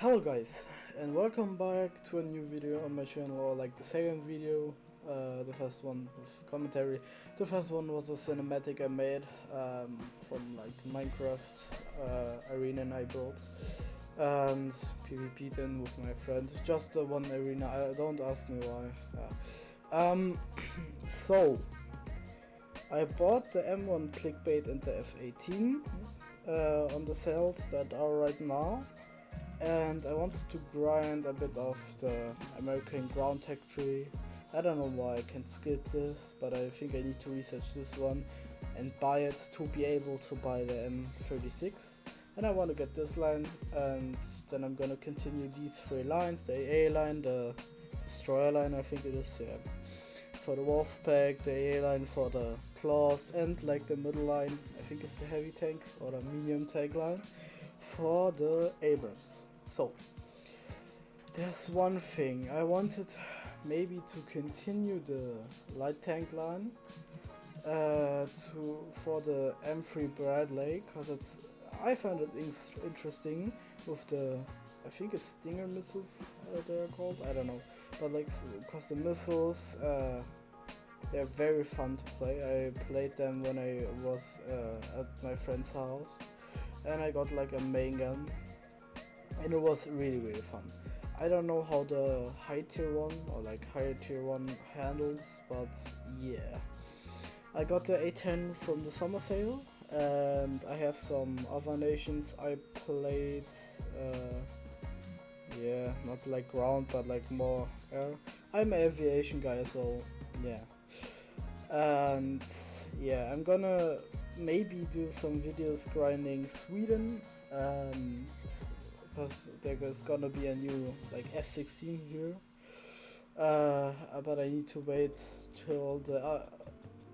Hello guys, and welcome back to a new video on my channel, or like the second video. The first one with commentary. The first one was a cinematic I made from like Minecraft arena I built and PvP'd in with my friend. Just the one arena, don't ask me why. So I bought the M1 clickbait and the F18 on the sales that are right now. And I wanted to grind a bit of the American ground tech tree. I don't know why I can skip this, but I think I need to research this one and buy it to be able to buy the M36. And I want to get this line, and then I'm gonna continue these three lines: the AA line, the Destroyer line, I think it is, yeah, for the Wolf Pack, the AA line for the Claws, and like the middle line, I think it's the heavy tank or the medium tank line for the Abrams. So, there's one thing, I wanted maybe to continue the light tank line for the M3 Bradley, because I found it interesting with the, I think it's Stinger missiles they're called, I don't know, but like, because the missiles they're very fun to play. I played them when I was at my friend's house, and I got like a main gun, and it was really fun. I don't know how the high tier 1 or like higher tier 1 handles, but yeah. I got the A10 from the summer sale, and I have some other nations I played, yeah, not like ground, but like more air. I'm an aviation guy, so yeah. And yeah, I'm gonna maybe do some videos grinding Sweden, because there's gonna be a new like F16 here, but I need to wait till the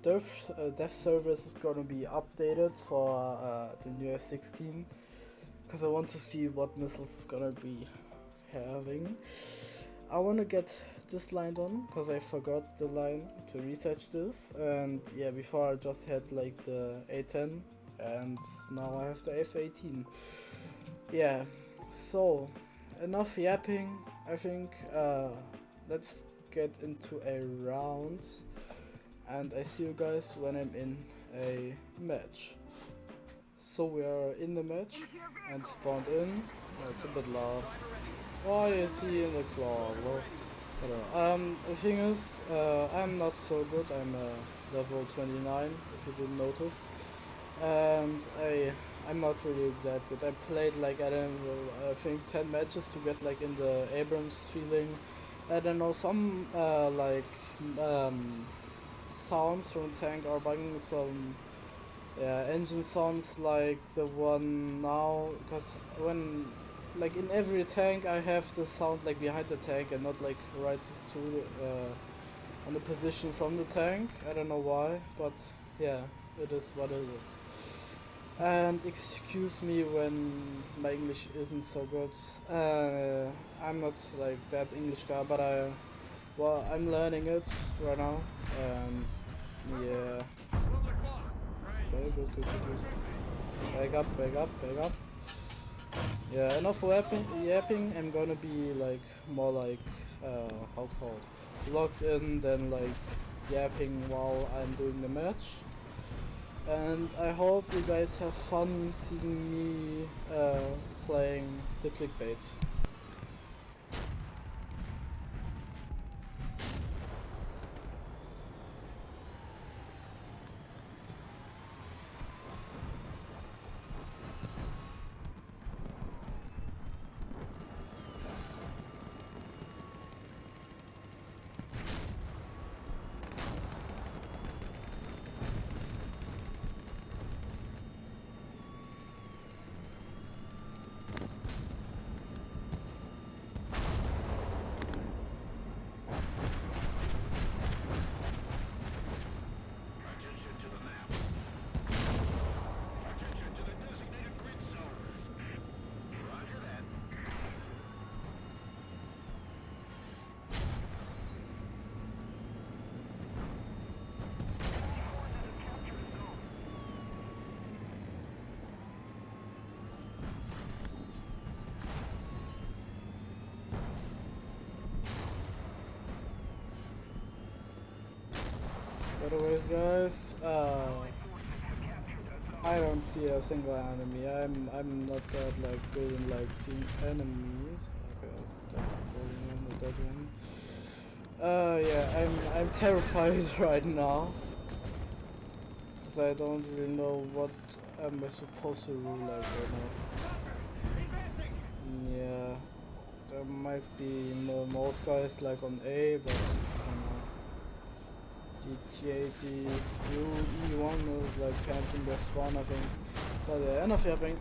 dev service is gonna be updated for the new F16, because I want to see what missiles it's gonna be having. I want to get this line on because I forgot the line to research this, and yeah, before I just had like the A10 and now I have the F18. Yeah, so enough yapping, I think. Let's get into a round, and I see you guys when I'm in a match. So we are in the match and spawned in. Oh, it's a bit loud. Why is he in the claw? Well, the thing is, I'm not so good. I'm level 29, if you didn't notice, and I'm not really that good. I played like, I don't know, I think 10 matches to get like in the Abrams feeling. I don't know, some sounds from the tank are bugging, some engine sounds like the one now, because when like in every tank I have the sound like behind the tank and not like right to on the position from the tank. I don't know why, but yeah, it is what it is. And excuse me when my English isn't so good. I'm not like that English guy, but I'm learning it right now, and yeah. Okay, good. Back up. Yeah, enough yapping. I'm gonna be like more like how it's called, logged in than like yapping while I'm doing the match. And I hope you guys have fun seeing me playing the clickbait. Anyways, guys, I don't see a single enemy. I'm not that like good in like seeing enemies. Okay, that's a golden one, a dead one. Yeah, I'm terrified right now because I don't really know what am I supposed to do like right now. Yeah, there might be most guys like on A, but I don't know. The E1 is like camping their spawn, I think. But yeah, enough yapping.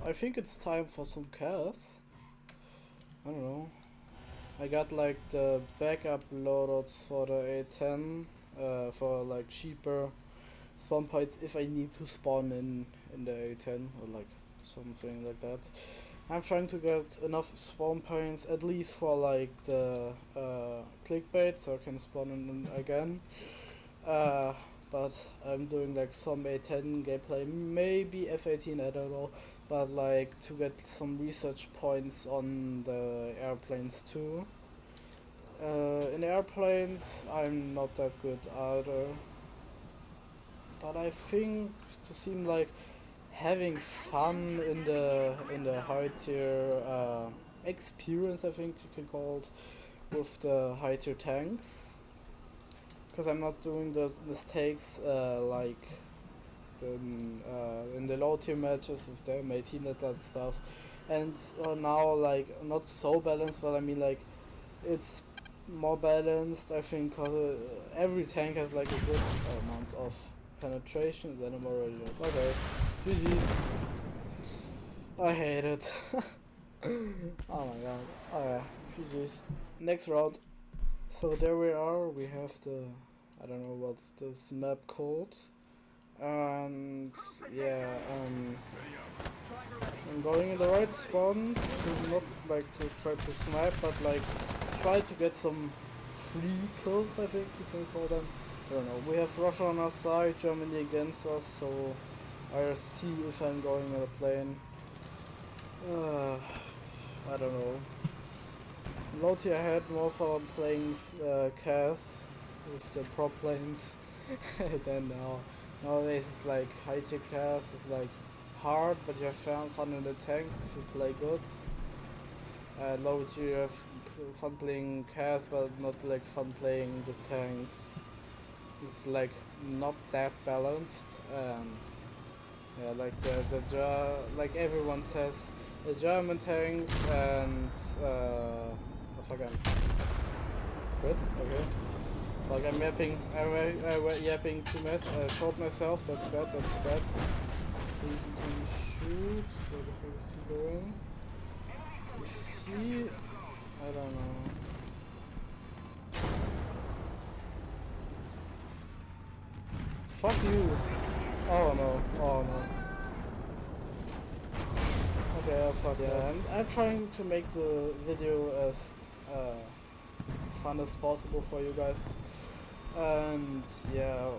I think it's time for some chaos. I don't know. I got like the backup loadouts for the A10 for like cheaper spawn points if I need to spawn in the A10 or like something like that. I'm trying to get enough spawn points at least for like the clickbait so I can spawn in again. But I'm doing like some A10 gameplay, maybe F18, I don't know, but like to get some research points on the airplanes too. In airplanes, I'm not that good either, but I think to seem like having fun in the high tier experience, I think you can call it, with the high tier tanks. Because I'm not doing those mistakes like in the low tier matches with them 18 and that stuff, and now like not so balanced, but I mean like it's more balanced. I think because every tank has like a good amount of penetration. Then I'm already like, okay, GG's. I hate it. Oh my god. Oh yeah, GG's. Next round. So there we are. We have the, I don't know what's this map called, and yeah, I'm going in the right spawn to not like to try to snipe, but like try to get some free kills, I think you can call them. I don't know. We have Russia on our side, Germany against us, so IRST if I'm going in a plane. I don't know. Low tier had more fun playing CAS with the pro planes than now. Nowadays it's like high tier CAS is like hard, but you have fun in the tanks if you play good. Low tier you have fun playing CAS, but not like fun playing the tanks. It's like not that balanced, and yeah, like like everyone says, the German tanks and again. Good, okay. Like I'm yapping, I'm yapping too much. I shot myself. That's bad. That's bad. He can shoot. Where the fuck is he going? Is he? I don't know. Fuck you. Oh no. Oh no. Okay, oh, fuck yeah. I'm trying to make the video as fun as possible for you guys. And yeah,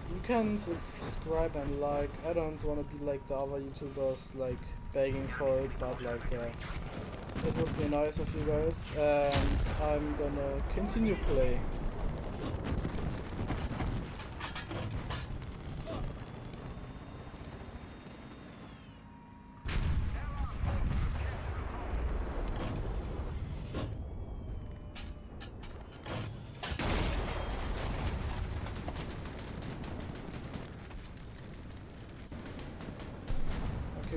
you can subscribe and like. I don't want to be like the other YouTubers, like begging for it, but like yeah, it would be nice of you guys. And I'm gonna continue play.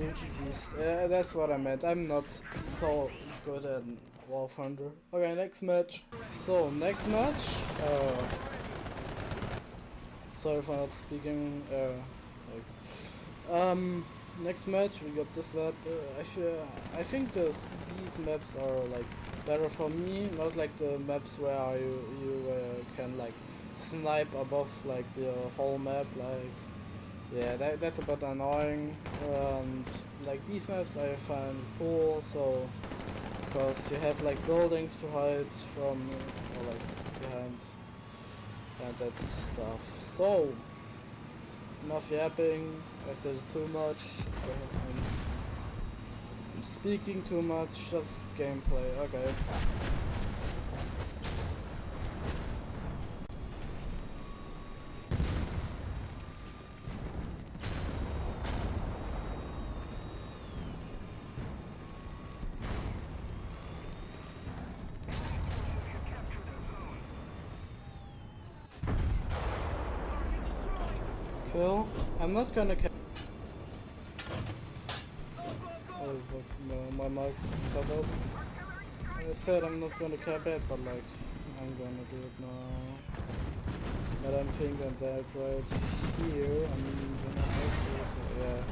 doing GG's. That's what I meant. I'm not so good at War Thunder. Okay, next match. So, next match. Sorry for not speaking. Next match we got this map. I think these maps are like better for me. Not like the maps where you can like snipe above like the whole map. Like yeah, that's a bit annoying. And like these maps I find cool. So because you have like buildings to hide from or like behind and that stuff. So enough yapping. I said too much. I'm speaking too much. Just gameplay. Okay. Kill. I'm not gonna cap. Oh fuck, no, my mic cut out. I said I'm not gonna cap it, but like, I'm gonna do it now. But I think I'm dead right here. I'm gonna have to, yeah.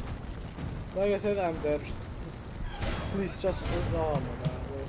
Like I said, I'm dead. Please just, oh my god, wait.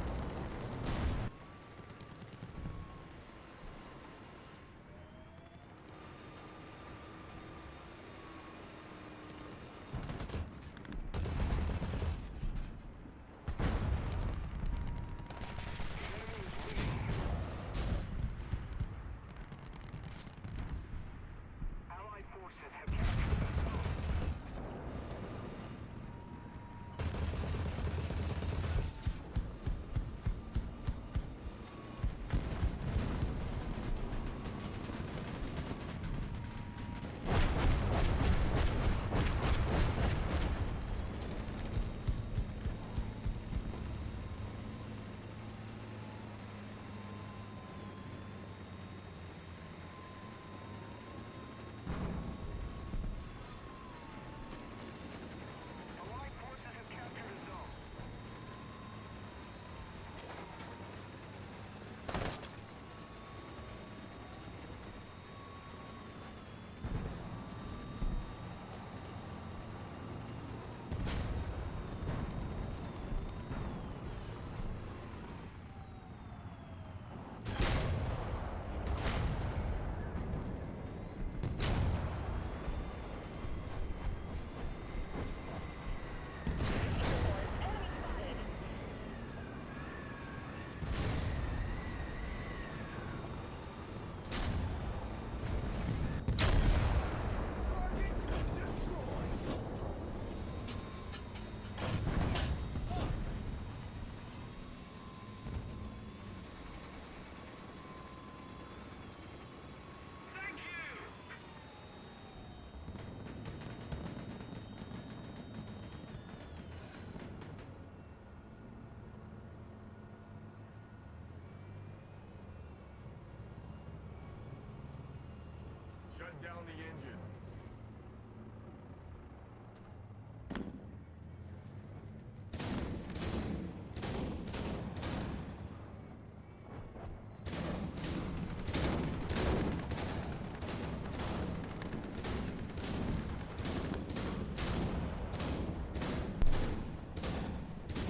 Shut down the engine.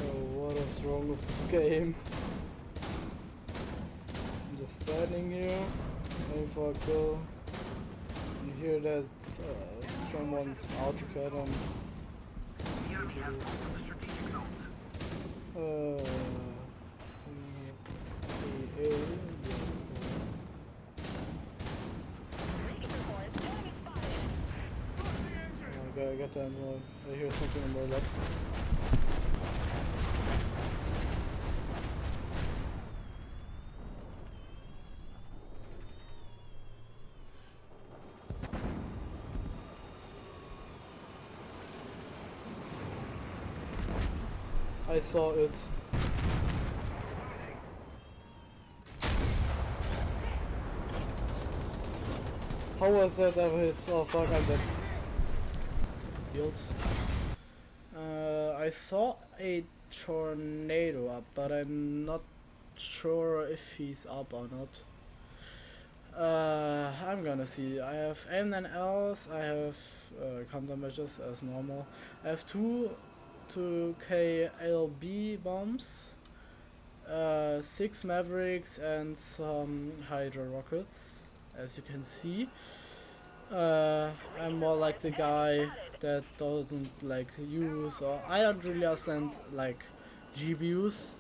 Oh, what is wrong with this game? I'm just standing here, waiting for a kill. You hear that someone's AutoCAD on. Someone has AA. I got that. I hear something on my left. I saw it. How was that ever hit? Oh fuck, I'm dead. Healed. I saw a tornado up, but I'm not sure if he's up or not. I'm gonna see. I have aim and else. I have countermeasures as normal. I have two 2K LB bombs, 6 Mavericks, and some Hydra rockets, as you can see. I'm more like the guy that doesn't like use, or I don't really understand like GBUs.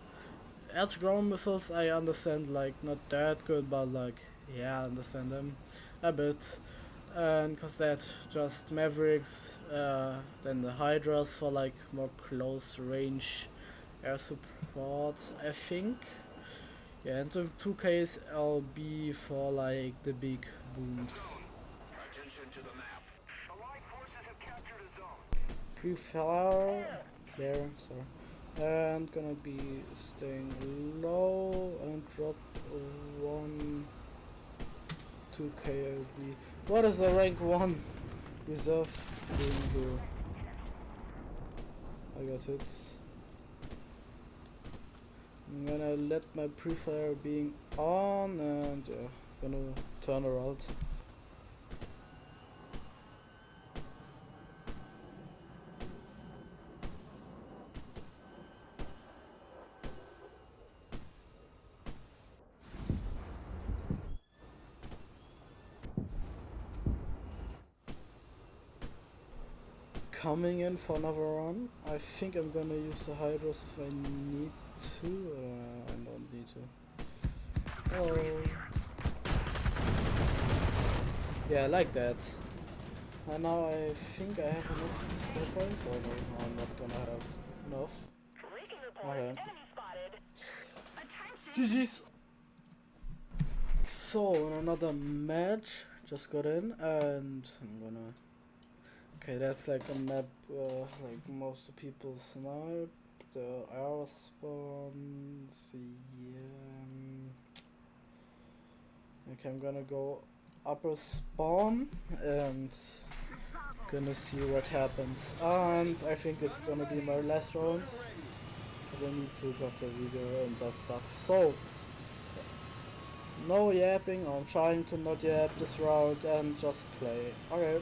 Air-to-ground missiles I understand, like not that good, but like yeah, I understand them a bit. And cause that just Mavericks, then the Hydras for like more close range air support, I think. Yeah, and the 2Ks LB for like the big booms. Pre-fire, flare, sorry. And gonna be staying low and drop 1 2K LB. What is a rank 1 reserve doing here? I got hits. I'm gonna let my pre-fire being on and yeah, gonna turn around. Coming in for another run. I think I'm gonna use the Hydras if I need to. I don't need to. Oh. Yeah, like that. And now I think I have enough skill points, or no, I'm not gonna have enough. Okay. GG's! So, in another match, just got in, and I'm gonna... Okay, that's like a map, like most people snipe. The air spawns, yeah. Okay, I'm gonna go upper spawn, and gonna see what happens. And I think it's gonna be my last round, because I need to got the video and that stuff. So, no yapping, I'm trying to not yap this round and just play. Okay.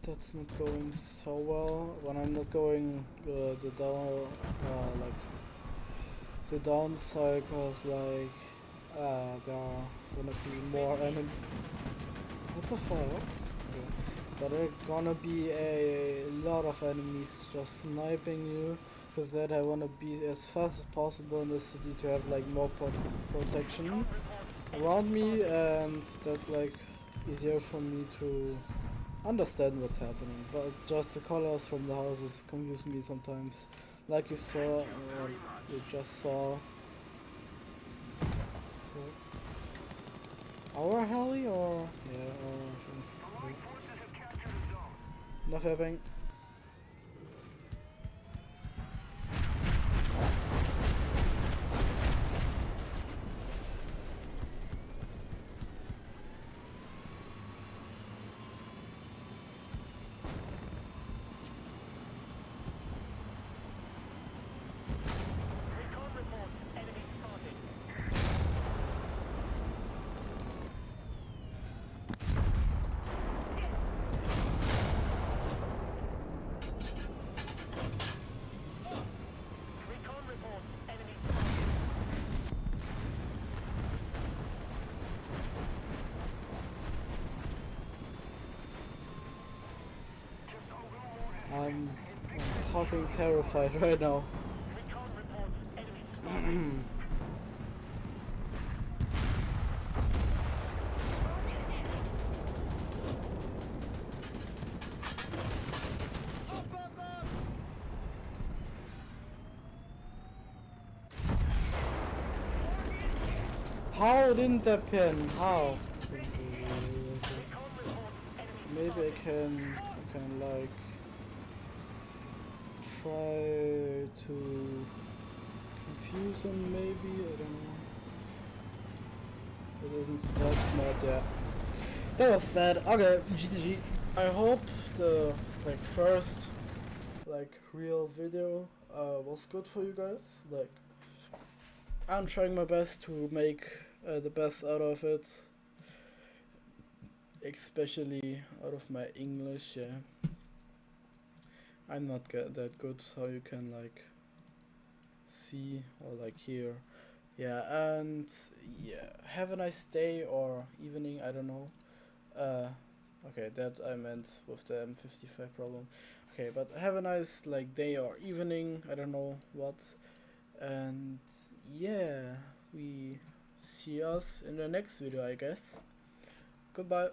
that's not going so well. When I'm not going the down, like the downside, cause like there are gonna be more enemy. What the fuck? Okay. But there are gonna be a lot of enemies just sniping you, cause that I wanna be as fast as possible in the city to have like more protection around me, and that's like easier for me to understand what's happening. But just the colors from the houses confuse me sometimes, like you saw, or you just saw. Our heli or yeah, or enough happening. I'm fucking terrified right now. How didn't that pin? How? Maybe I can like try to confuse him. Maybe I don't know. It isn't that smart. Yeah, that was bad. Okay, GG. I hope the like first like real video was good for you guys. Like I'm trying my best to make the best out of it, especially out of my English. Yeah, I'm not that good, so you can like see or like hear. Yeah, and yeah, have a nice day or evening. I don't know. Uh, okay, that I meant with the M55 problem. Okay, but have a nice like day or evening. I don't know what. And yeah, we see us in the next video, I guess. Goodbye.